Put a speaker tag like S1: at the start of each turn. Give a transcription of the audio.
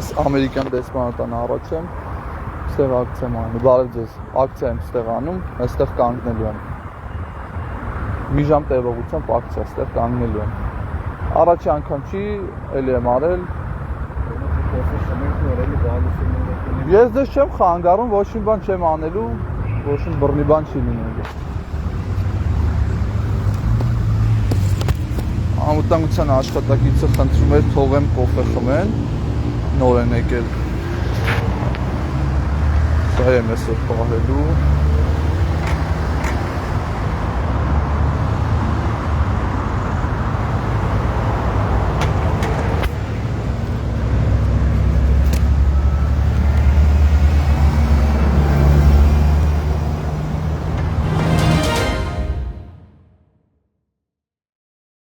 S1: Ես ամերիկյան դեսպանատան առաջ եմ, ստեղ ակցիա եմ անում, բարև ձեզ, ակցիա եմ ստեղ անում, այստեղ կանգնելու եմ։ Մի ժամ տևողությամբ ակցիա, ստեղ կանգնելու եմ։ Առաջի անգամ չի, էլի եմ արել։ Ես դες չեմ խանգարում, ոչ մի բան չեմ անելու, ոչ մի բռնի բան չի լինելու։ Անվտանգության աշխատակիցը խնդրում էր թողեմ կոֆե խմեն, նոր են եկել։ Սա եմ այսօր պահելու։